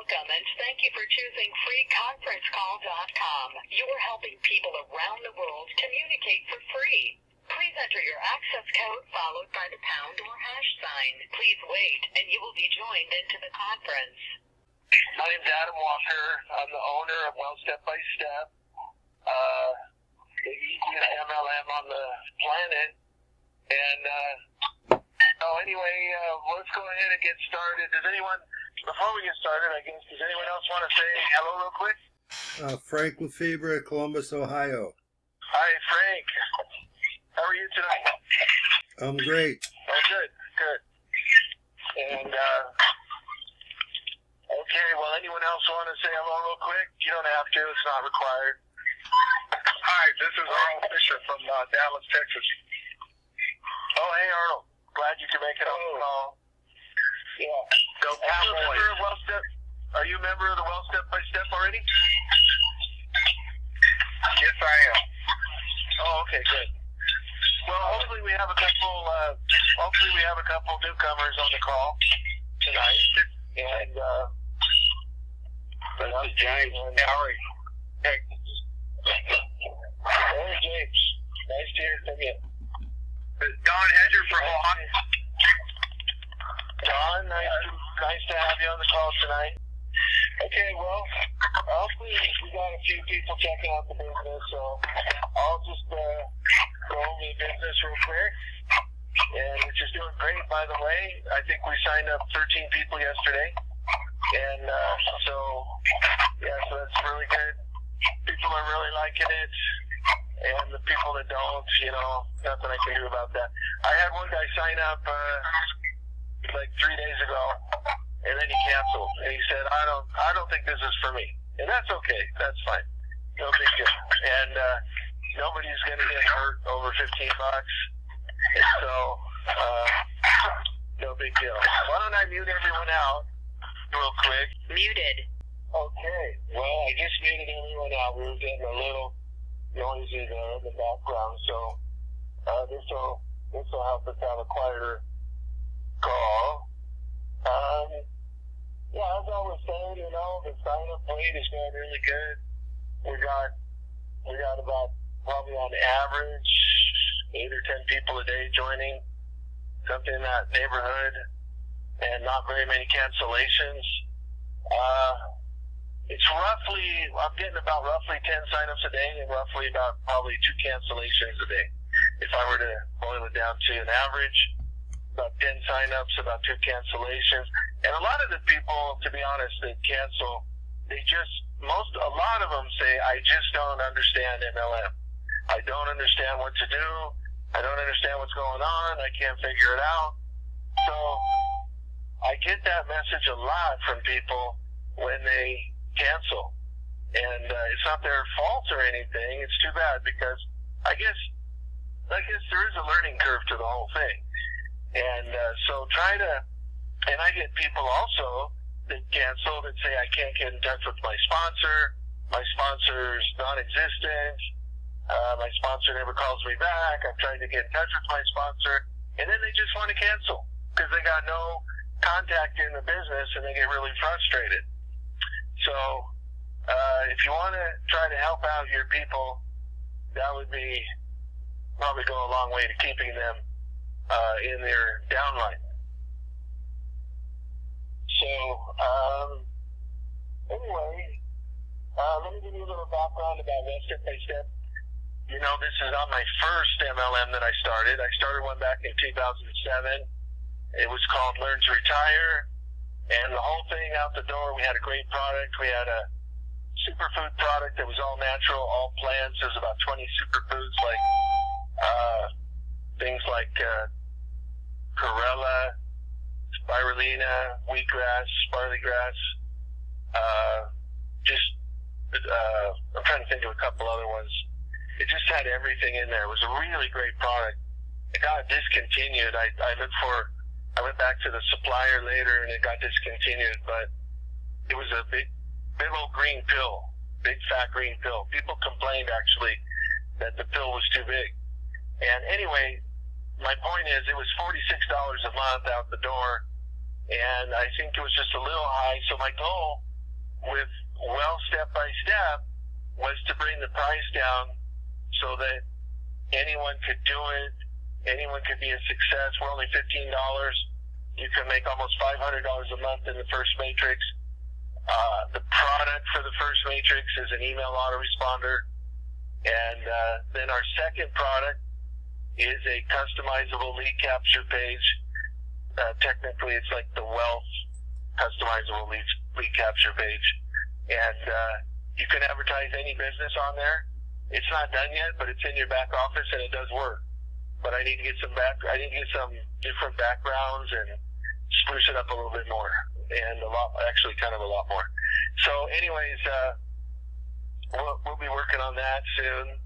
Welcome and thank you for choosing freeconferencecall.com. You're helping people around the world communicate for free. Please enter your access code followed by the pound or hash sign. Please wait and you will be joined into the conference. My name's Adam Walker. I'm the owner of Well Step by Step, the easiest MLM on the planet. And let's go ahead and get started. Before we get started, does anyone else want to say hello real quick? Frank Lefebre, Columbus, Ohio. Hi, Frank. How are you tonight? I'm great. Oh, good. And, okay, well, anyone else want to say hello real quick? You don't have to. It's not required. Hi, this is Arnold Fisher from Dallas, Texas. Oh, hey, Arnold. Glad you could make it on the call. Yeah. So, are you a member of the Well Step by Step already? Yes, I am. Oh, okay, good. Well, hopefully we have a couple newcomers on the call tonight. And this is James. How are you? Hey, James. Nice to hear from you. Don Hedger from Ohio. Don, nice to have you on the call tonight. Okay, well, hopefully we got a few people checking out the business, so I'll just go over the business real quick, and which is doing great, by the way. I think we signed up 13 people yesterday, and so that's really good. People are really liking it, and the people that don't, nothing I can do about that. I had one guy sign up like 3 days ago, and then he canceled, and he said, I don't think this is for me. And that's okay. That's fine. No big deal. And nobody's going to get hurt over $15. So, no big deal. Why don't I mute everyone out real quick? Muted. Okay. Well, I just muted everyone out. We were getting a little noisy there in the background. So, this will help us have a quieter call. As I was saying, the sign-up rate is going really good. We got about probably on average 8 or 10 people a day joining, something in that neighborhood, and not very many cancellations. I'm getting about roughly 10 sign-ups a day and roughly about probably 2 cancellations a day. If I were to boil it down to an average, about 10 sign-ups, about 2 cancellations. And a lot of the people, to be honest, that cancel, a lot of them say, I just don't understand MLM. I don't understand what to do. I don't understand what's going on. I can't figure it out. So I get that message a lot from people when they cancel. And it's not their fault or anything. It's too bad because I guess there is a learning curve to the whole thing. And and I get people also that cancel that say, I can't get in touch with my sponsor. My sponsor's non-existent. My sponsor never calls me back. I've tried to get in touch with my sponsor. And then they just want to cancel because they got no contact in the business and they get really frustrated. So, if you want to try to help out your people, that would probably go a long way to keeping them in their downline. So, let me give you a little background about Well Step by Step. This is not my first MLM that I started. I started one back in 2007. It was called Learn to Retire. And the whole thing out the door, we had a great product. We had a superfood product that was all natural, all plants. There's about 20 superfoods like things like chlorella, spirulina, wheatgrass, barley grass. I'm trying to think of a couple other ones. It just had everything in there. It was a really great product. It got discontinued. I went back to the supplier later and it got discontinued, but it was a big old green pill, big fat green pill. People complained actually that the pill was too big. And anyway, my point is it was $46 a month out the door, and I think it was just a little high. So my goal with Well Step by Step was to bring the price down so that anyone could do it. Anyone could be a success. We're only $15. You can make almost $500 a month in the first matrix. The product for the first matrix is an email autoresponder. And then our second product is a customizable lead capture page. Technically, it's like the Wealth customizable lead capture page. And you can advertise any business on there. It's not done yet, but it's in your back office and it does work. But I need to get some different backgrounds and spruce it up a little bit more, and a lot more. So, anyways, we'll be working on that soon.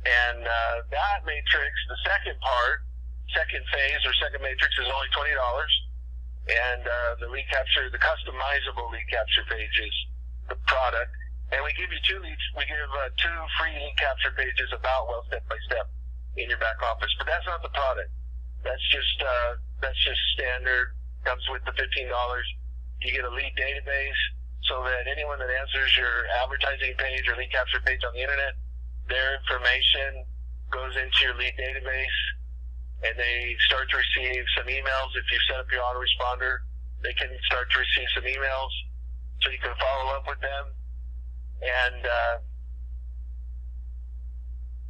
And that matrix, the second phase or second matrix, is only $20. And the lead capture, the customizable lead capture page is the product. And we give you two free lead capture pages about Well Step by Step in your back office. But that's not the product. That's just standard. Comes with the $15. You get a lead database so that anyone that answers your advertising page or lead capture page on the internet, their information goes into your lead database, and they start to receive some emails. If you set up your autoresponder, they can start to receive some emails so you can follow up with them. And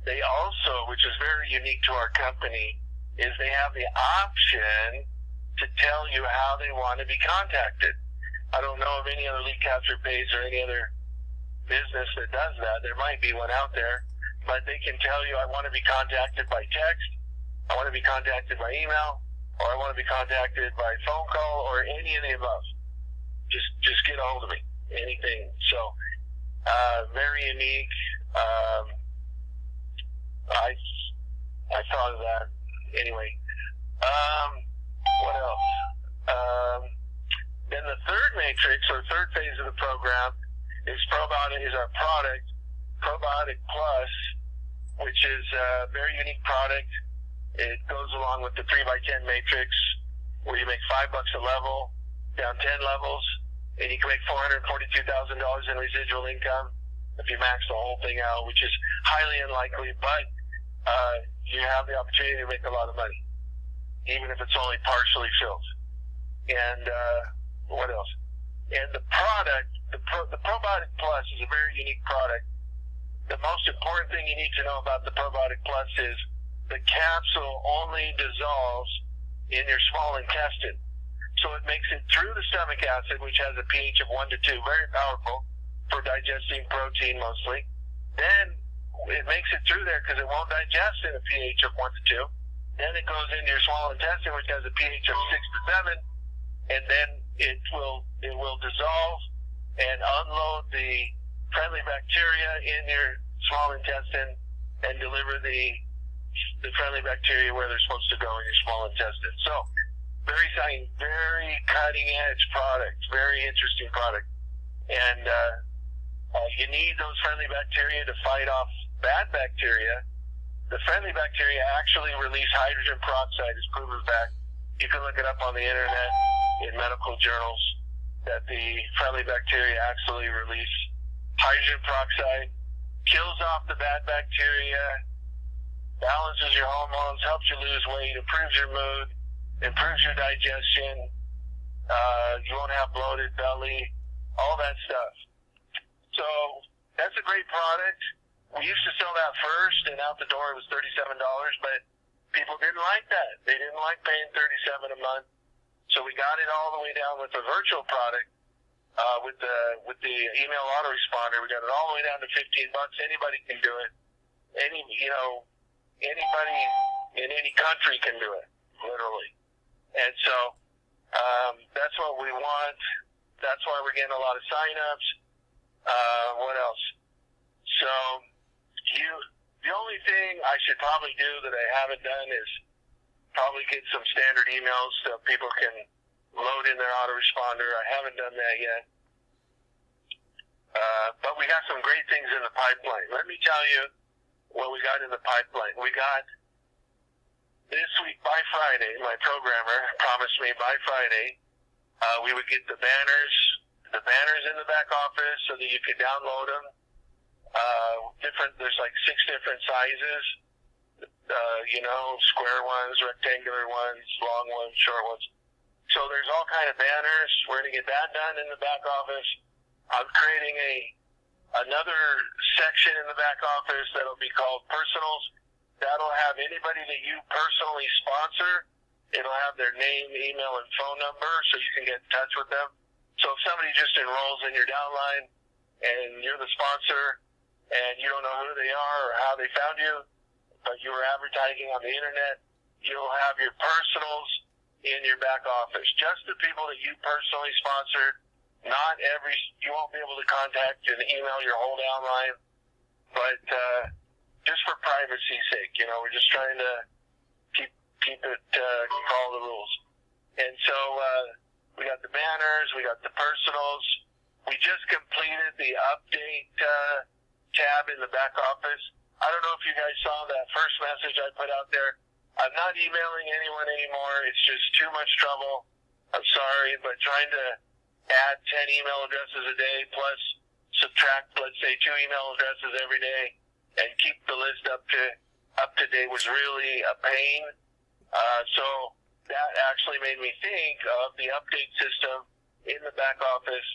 they also, which is very unique to our company, is they have the option to tell you how they want to be contacted. I don't know of any other lead capture page or any other business that does that. There might be one out there, but they can tell you, I want to be contacted by text, I want to be contacted by email, or I want to be contacted by phone call, or any of the above. Just get a hold of me. Anything. So, very unique. I thought of that. Anyway, what else? Then the third matrix, or third phase of the program, is Probiotic, is our product, Probiotic Plus, which is a very unique product. It goes along with the 3x10 matrix, where you make $5 a level, down 10 levels, and you can make $442,000 in residual income if you max the whole thing out, which is highly unlikely, but you have the opportunity to make a lot of money, even if it's only partially filled. And what else? And the product, the Probiotic Plus is a very unique product. The most important thing you need to know about the Probiotic Plus is the capsule only dissolves in your small intestine. So it makes it through the stomach acid, which has a pH of 1 to 2, very powerful for digesting protein mostly. Then it makes it through there because it won't digest in a pH of 1 to 2. Then it goes into your small intestine, which has a pH of 6 to 7, and then it will dissolve and unload the friendly bacteria in your small intestine and deliver the friendly bacteria where they're supposed to go in your small intestine. So, very cutting edge product, very interesting product. And you need those friendly bacteria to fight off bad bacteria. The friendly bacteria actually release hydrogen peroxide, is proven back. You can look it up on the internet in medical journals that the friendly bacteria actually release hydrogen peroxide, kills off the bad bacteria, balances your hormones, helps you lose weight, improves your mood, improves your digestion. You won't have bloated belly, all that stuff. So that's a great product. We used to sell that first, and out the door it was $37, but people didn't like that. They didn't like paying $37 a month. So we got it all the way down with the virtual product, with the email autoresponder. We got it all the way down to $15. Anybody can do it. Anybody in any country can do it, literally. And so that's what we want. That's why we're getting a lot of sign-ups. What else? So the only thing I should probably do that I haven't done is probably get some standard emails so people can load in their autoresponder. I haven't done that yet. But we got some great things in the pipeline. Let me tell you what we got in the pipeline. We got this week by Friday, my programmer promised me by Friday we would get the banners, the banners in the back office so that you could download them. There's like 6 different sizes. Square ones, rectangular ones, long ones, short ones. So there's all kind of banners. We're going to get that done in the back office. I'm creating another section in the back office that'll be called Personals. That'll have anybody that you personally sponsor. It'll have their name, email, and phone number so you can get in touch with them. So if somebody just enrolls in your downline and you're the sponsor and you don't know who they are or how they found you, but you were advertising on the internet, you'll have your personals in your back office. Just the people that you personally sponsored. You won't be able to contact and email your whole downline, but just for privacy's sake, we're just trying to keep it, follow the rules. And so we got the banners, we got the personals. We just completed the update tab in the back office. I don't know if you guys saw that first message I put out there. I'm not emailing anyone anymore. It's just too much trouble. I'm sorry, but trying to add 10 email addresses a day plus subtract, let's say, 2 email addresses every day and keep the list up to date was really a pain. So that actually made me think of the update system in the back office.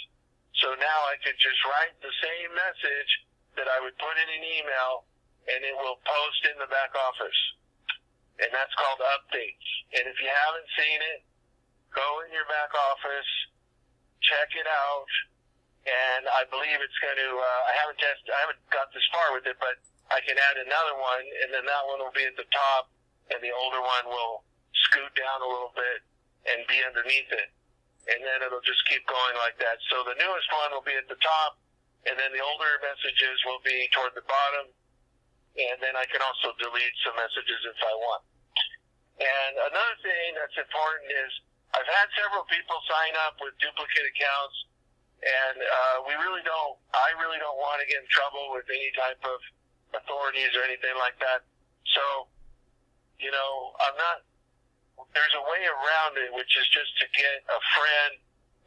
So now I could just write the same message that I would put in an email and it will post in the back office. And that's called updates. And if you haven't seen it, go in your back office, check it out, and I believe it's going to, I haven't got this far with it, but I can add another one, and then that one will be at the top, and the older one will scoot down a little bit and be underneath it. And then it'll just keep going like that. So the newest one will be at the top, and then the older messages will be toward the bottom, and then I can also delete some messages if I want. And another thing that's important is I've had several people sign up with duplicate accounts, and I really don't want to get in trouble with any type of authorities or anything like that. So, there's a way around it, which is just to get a friend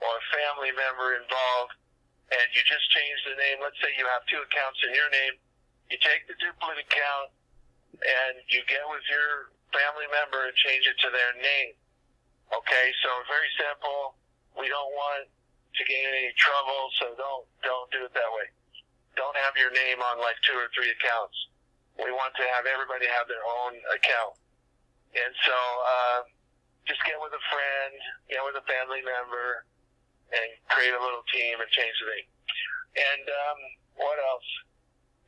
or a family member involved, and you just change the name. Let's say you have 2 accounts in your name. You take the duplicate account, and you get with your family member and change it to their name. Okay, so very simple. We don't want to get in any trouble, so don't do it that way. Don't have your name on like 2 or 3 accounts. We want to have everybody have their own account. And so just get with a friend, get with a family member, and create a little team and change the name. And what else?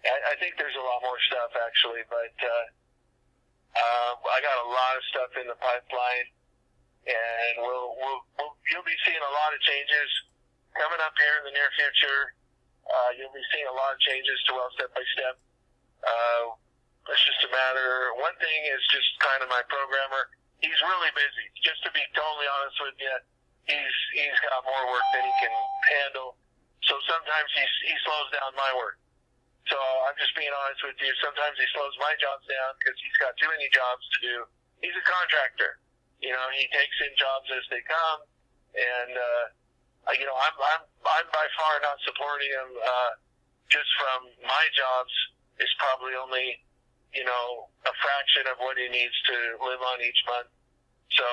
I think there's a lot more stuff actually, but I got a lot of stuff in the pipeline, and you'll be seeing a lot of changes coming up here in the near future. You'll be seeing a lot of changes to Well Step by Step. It's just a matter. One thing is just kind of my programmer. He's really busy. Just to be totally honest with you, he's got more work than he can handle. So sometimes he slows down my work. So I'm just being honest with you. Sometimes he slows my jobs down because he's got too many jobs to do. He's a contractor. He takes in jobs as they come, and I'm by far not supporting him. Just from my jobs is probably only a fraction of what he needs to live on each month. So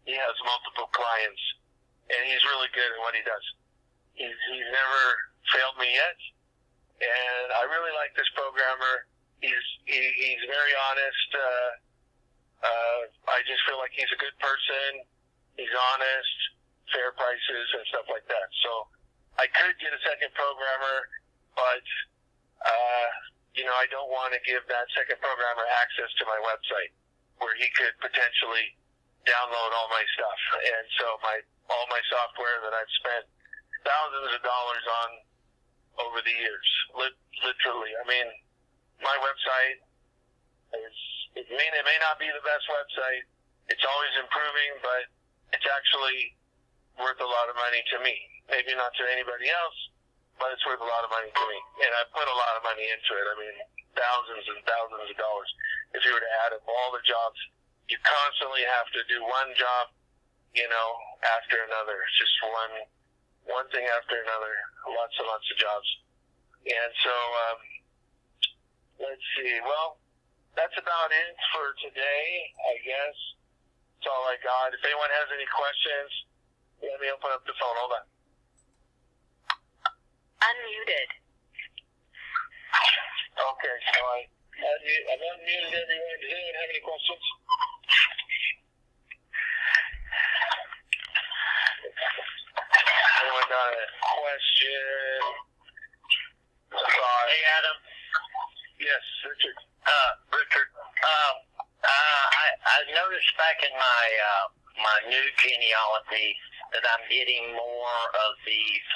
he has multiple clients, and he's really good at what he does. He's never failed me yet, and I really like this programmer. He's very honest. I just feel like he's a good person. He's honest, fair prices, and stuff like that. So I could get a second programmer, but I don't want to give that second programmer access to my website where he could potentially download all my stuff. And so all my software that I've spent thousands of dollars on over the years, literally. I mean, my website it may not be the best website. It's always improving, but it's actually worth a lot of money to me. Maybe not to anybody else, but it's worth a lot of money to me. And I put a lot of money into it. I mean, thousands and thousands of dollars. If you were to add up all the jobs, you constantly have to do one job after another. It's just one thing after another. Lots and lots of jobs. And so, let's see. Well, that's about it for today, I guess. That's all I got. If anyone has any questions, let me open up the phone. Hold on. Unmuted. Okay, so I've unmuted everyone. Does anyone have any questions? Anyone got a question? Sorry. Hey, Adam. Yes, Richard. Richard. I noticed back in my new genealogy that I'm getting more of these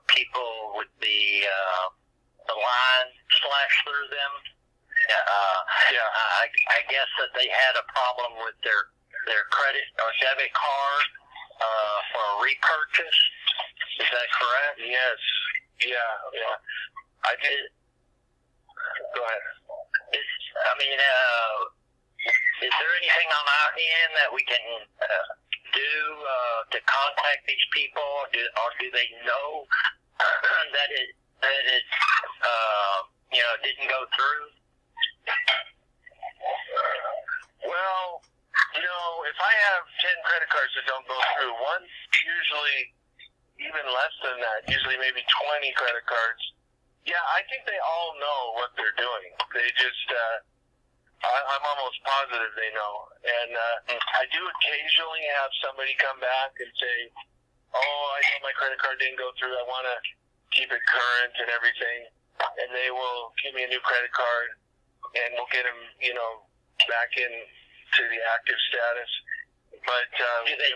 people with the line slashed through them. I guess that they had a problem with their credit or debit card for a repurchase. Is that correct? Yes. Yeah. I did. Go ahead. Is there anything on our end that we can do to contact these people, or do they know that it didn't go through? Well, if I have 10 credit cards that don't go through, one usually even less than that, usually maybe 20 credit cards. Yeah, I think they all know what they're doing. They just, I'm almost positive they know. And I do occasionally have somebody come back and say, oh, I know my credit card didn't go through. I want to keep it current and everything. And they will give me a new credit card, and we'll get them, back into the active status. But do they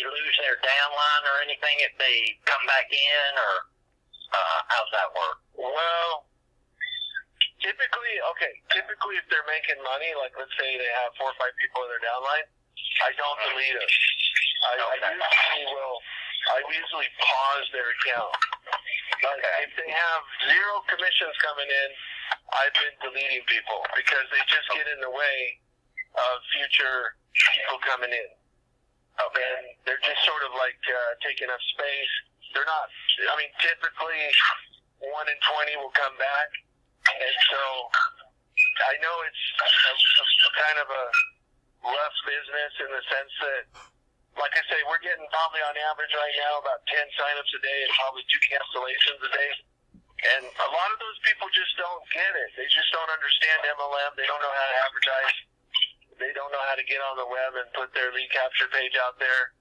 lose their downline or anything if they come back in, or how's that work? Well, typically if they're making money, like let's say they have 4 or 5 people in their downline, I don't delete them. I usually pause their account. But if they have 0 commissions coming in, I've been deleting people because they just get in the way of future people coming in. Okay. And they're just sort of like taking up space. They're not, typically 1 in 20 will come back. And so I know it's a kind of a rough business in the sense that, like I say, we're getting probably on average right now about 10 signups a day and probably 2 cancellations a day. And a lot of those people just don't get it. They just don't understand MLM. They don't know how to advertise. They don't know how to get on the web and put their lead capture page out there.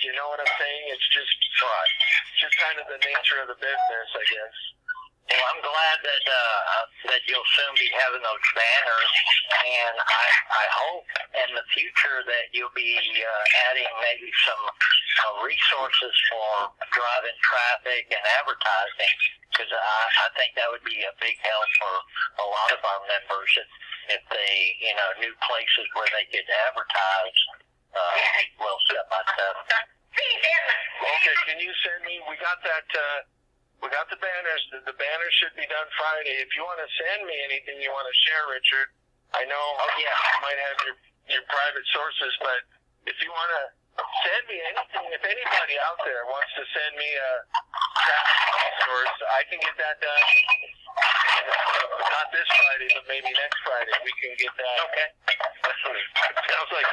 You know what I'm saying? It's just kind of the nature of the business, I guess. Well, I'm glad that you'll soon be having those banners, and I hope in the future that you'll be adding maybe some resources for driving traffic and advertising, because I think that would be a big help for a lot of our members if they, new places where they could advertise, step by step. Okay, can you send me? We got that. We got the banners. The banners should be done Friday. If you want to send me anything you want to share, Richard, I know you might have your private sources, but if you want to send me anything, if anybody out there wants to send me a source, I can get that done. Not this Friday, but maybe next Friday. We can get that. Okay. Sounds like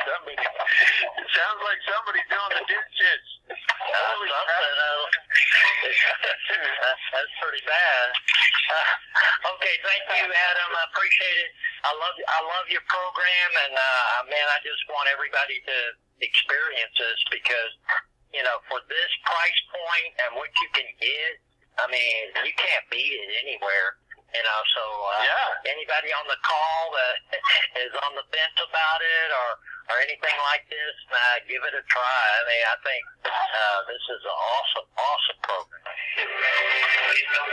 somebody doing the dishes. Holy crap. That's pretty bad. Okay, thank you, Adam. I appreciate it. I love your program, and man, I just want everybody to experience this because for this price point and what you can get, you can't beat it anywhere. So anybody on the call that is on the fence about it or anything like this, give it a try. I think this is an awesome program.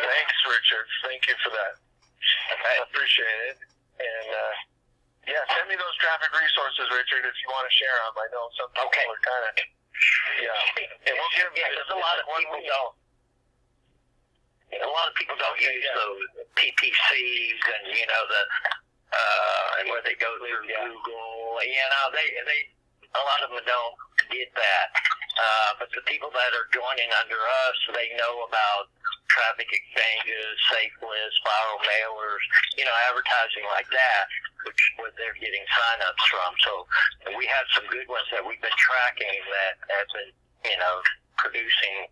Thanks, Richard. Thank you for that. I appreciate it. And send me those traffic resources, Richard, if you want to share them. I know some people are kind of and we'll give there's a lot of people don't. A lot of people don't use those PPCs and and where they go through Google. You know, they a lot of them don't get that. But the people that are joining under us, they know about traffic exchanges, safe lists, viral mailers, you know, advertising like that, which where they're getting sign-ups from. So we have some good ones that we've been tracking that have been, you know, producing,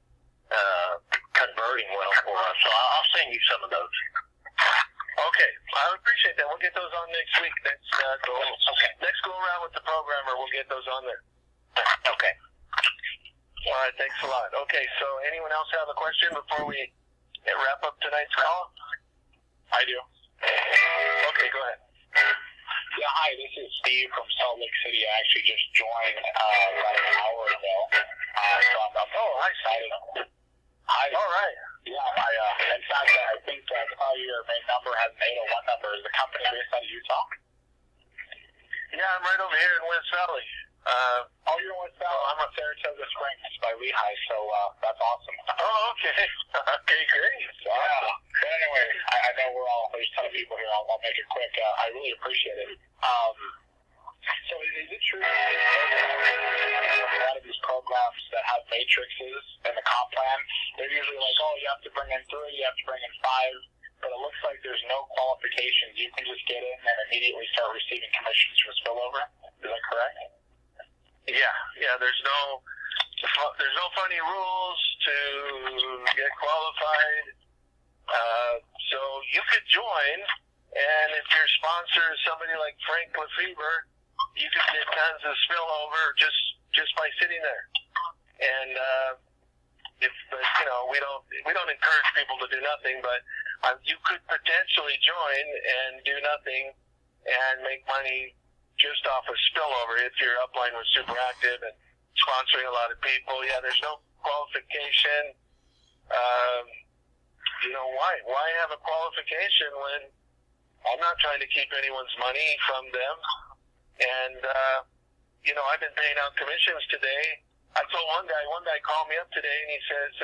converting well for us. So I'll send you some of those. Okay, I appreciate that. We'll get those on next week. Next go around with the programmer, we'll get those on there. Okay. All right, thanks a lot. Okay, so anyone else have a question before we wrap up tonight's call? I do. Okay, go ahead. Yeah, hi, this is Steve from Salt Lake City. I actually just joined about an hour ago. So I'm hi, excited. Steve. Hi. All right. Yeah, in fact, I think probably your main number has an 801 number. Is the company based out of Utah? Yeah, I'm right over here in West Valley. You're in West Valley. I'm at Saratoga Springs by Lehigh, so that's awesome. Oh, okay. Okay, great. Yeah. But anyway, I know there's a ton of people here. I'll make it quick. I really appreciate it. So is it true that a lot of these programs that have matrices in the comp plan, they're usually like, oh, you have to bring in 3, you have to bring in 5, but it looks like there's no qualifications. You can just get in and immediately start receiving commissions from spillover. Is that correct? Yeah. There's no funny rules to get qualified. So you could join, and if your sponsor is somebody like Frank Lefebre, you could get tons of spillover just by sitting there. And but you know, we don't encourage people to do nothing, but you could potentially join and do nothing and make money just off of spillover if your upline was super active and sponsoring a lot of people. Yeah, there's no qualification. You know, why have a qualification when I'm not trying to keep anyone's money from them? And you know, I've been paying out commissions today. I told one guy called me up today and he says,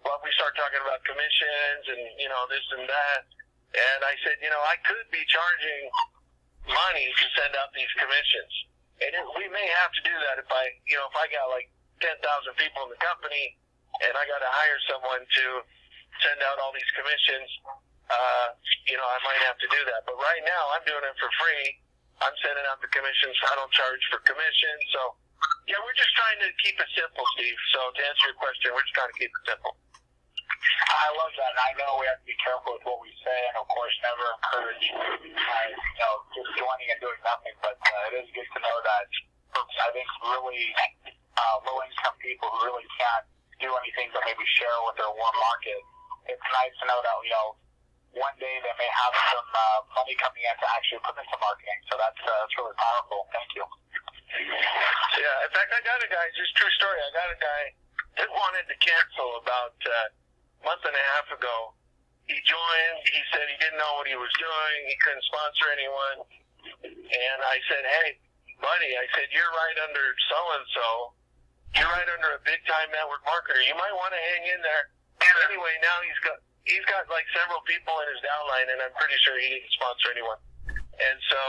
well, we start talking about commissions and, you know, this and that. And I said, you know, I could be charging money to send out these commissions. And we may have to do that if I got like 10,000 people in the company and I got to hire someone to send out all these commissions, you know, I might have to do that. But right now I'm doing it for free. I'm sending out the commissions. I don't charge for commission. So, yeah, we're just trying to keep it simple, Steve. So to answer your question, we're just trying to keep it simple. I love that, and I know we have to be careful with what we say, and of course, never encourage, just joining and doing nothing. But it is good to know that I think really low-income people who really can't do anything but maybe share with their warm market. It's nice to know that one day they may have some money coming in to actually put into marketing. So that's really powerful. Thank you. Yeah, in fact, I got a guy. Just true story. I got a guy that wanted to cancel about month and a half ago. He joined. He said he didn't know what he was doing. He couldn't sponsor anyone. And I said, hey, buddy, I said, you're right under so-and-so. You're right under a big-time network marketer. You might want to hang in there. And anyway, now he's got like several people in his downline, and I'm pretty sure he didn't sponsor anyone. And so,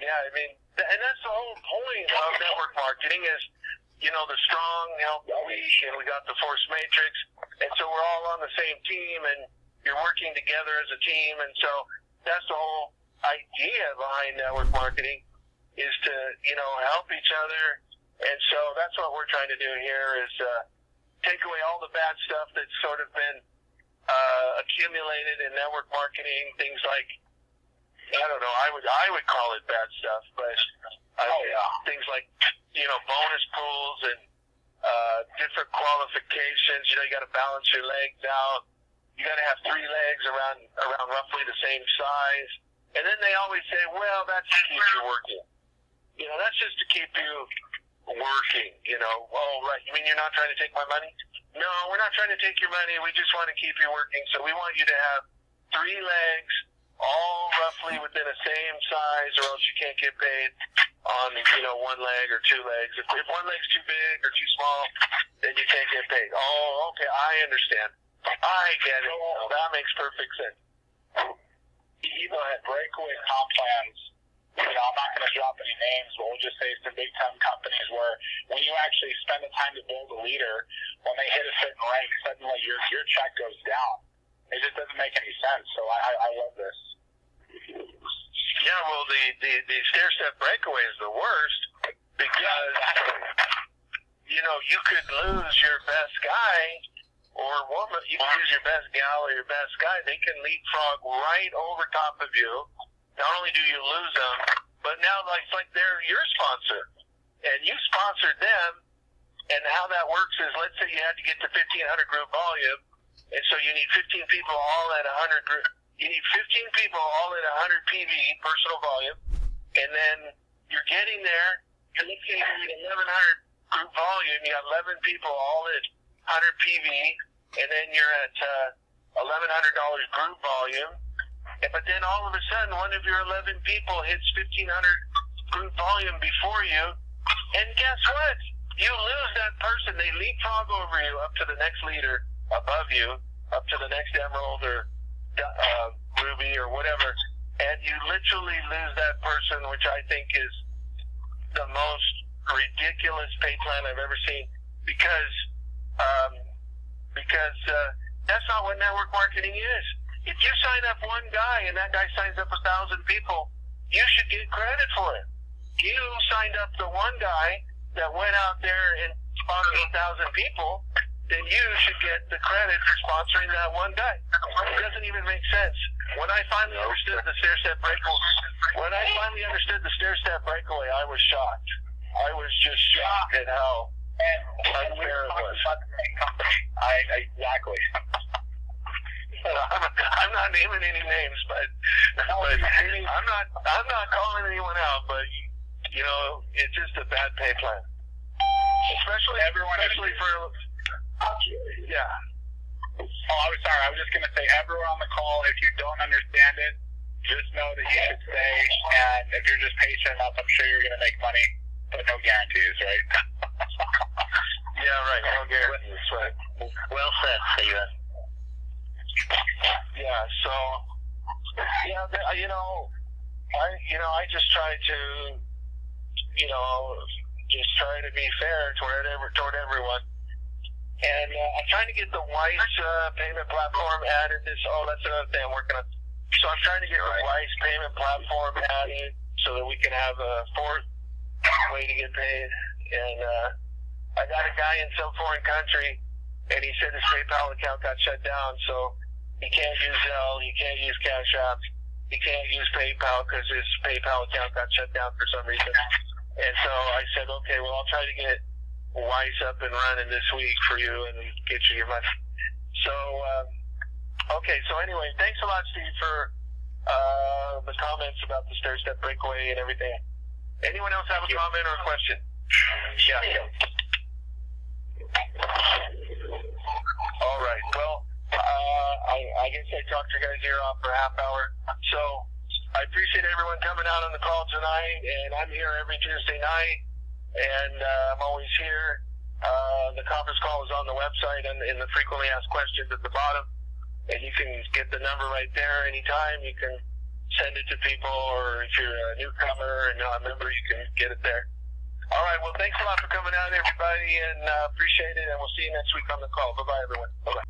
yeah, I mean, and that's the whole point of network marketing is, you know, the strong help the weak, and we got the force matrix, and so we're all on the same team, and you're working together as a team, and so that's the whole idea behind network marketing is to, you know, help each other, and so that's what we're trying to do here is take away all the bad stuff that's sort of been accumulated in network marketing, things like, I don't know, I would call it bad stuff, but things like, you know, bonus pools and different qualifications. You know, you got to balance your legs out. You got to have 3 legs around roughly the same size. And then they always say, well, that's to keep you working. You know, that's just to keep you working. You know, oh, right. You mean you're not trying to take my money? No, we're not trying to take your money. We just want to keep you working. So we want you to have 3 legs, all roughly within the same size, or else you can't get paid on, you know, 1 leg or 2 legs. If one leg's too big or too small, then you can't get paid. Oh, okay, I understand. I get it. Oh, that makes perfect sense. People had breakaway comp plans. I'm not going to drop any names, but we'll just say some big time companies where when you actually spend the time to build a leader, when they hit a certain rank, suddenly your check goes down. It just doesn't make any sense. So I love this. Yeah, well, the stair-step breakaway is the worst because, you could lose your best guy or woman. You can lose your best gal or your best guy. They can leapfrog right over top of you. Not only do you lose them, but now it's like they're your sponsor, and you sponsored them. And how that works is, let's say you had to get to 1,500 group volume, and so you need 15 people all at 100 group. You need 15 people all at 100 PV, personal volume, and then you're getting there, and let's say you need 1,100 group volume, you got 11 people all at 100 PV, and then you're at $1,100 group volume, but then all of a sudden, one of your 11 people hits 1,500 group volume before you, and guess what? You lose that person. They leapfrog over you up to the next leader above you, up to the next emerald or ruby or whatever, and you literally lose that person, which I think is the most ridiculous pay plan I've ever seen, because that's not what network marketing is. If you sign up one guy and that guy signs up 1,000 people, you should get credit for it. You signed up the one guy that went out there and sponsored 1,000 people, then you should get the credit for sponsoring that one guy. It doesn't even make sense. When I finally understood the stair-step breakaway, I was shocked. I was just shocked at how unfair it was. Exactly. I'm not naming any names, but I'm not calling anyone out. But it's just a bad pay plan, especially for. Yeah. Oh, I was sorry. I was just going to say, everyone on the call, if you don't understand it, just know that you should stay. And if you're just patient enough, I'm sure you're going to make money, but no guarantees, right? Yeah, right. No guarantees. Right. Well said, Steven. Yeah. So, I just try to, just try to be fair toward everyone. And I'm trying to get the Wise payment platform added. That's another thing I'm working on. So I'm trying to get the Wise payment platform added so that we can have a fourth way to get paid. And I got a guy in some foreign country, and he said his PayPal account got shut down, so he can't use Zelle, he can't use Cash App, he can't use PayPal because his PayPal account got shut down for some reason. And so I said, okay, well, I'll try to get Wise up and running this week for you and get you your money. So, okay, so anyway, thanks a lot, Steve, for the comments about the stair-step breakaway and everything. Anyone else have a comment or a question? Yeah. All right, well, I guess I talked your guys' ear off for a half hour. So I appreciate everyone coming out on the call tonight, and I'm here every Tuesday night. And I'm always here. The conference call is on the website and in the frequently asked questions at the bottom. And you can get the number right there anytime. You can send it to people, or if you're a newcomer and not a member, you can get it there. All right, well, thanks a lot for coming out, everybody, and appreciate it. And we'll see you next week on the call. Bye-bye, everyone. Bye-bye.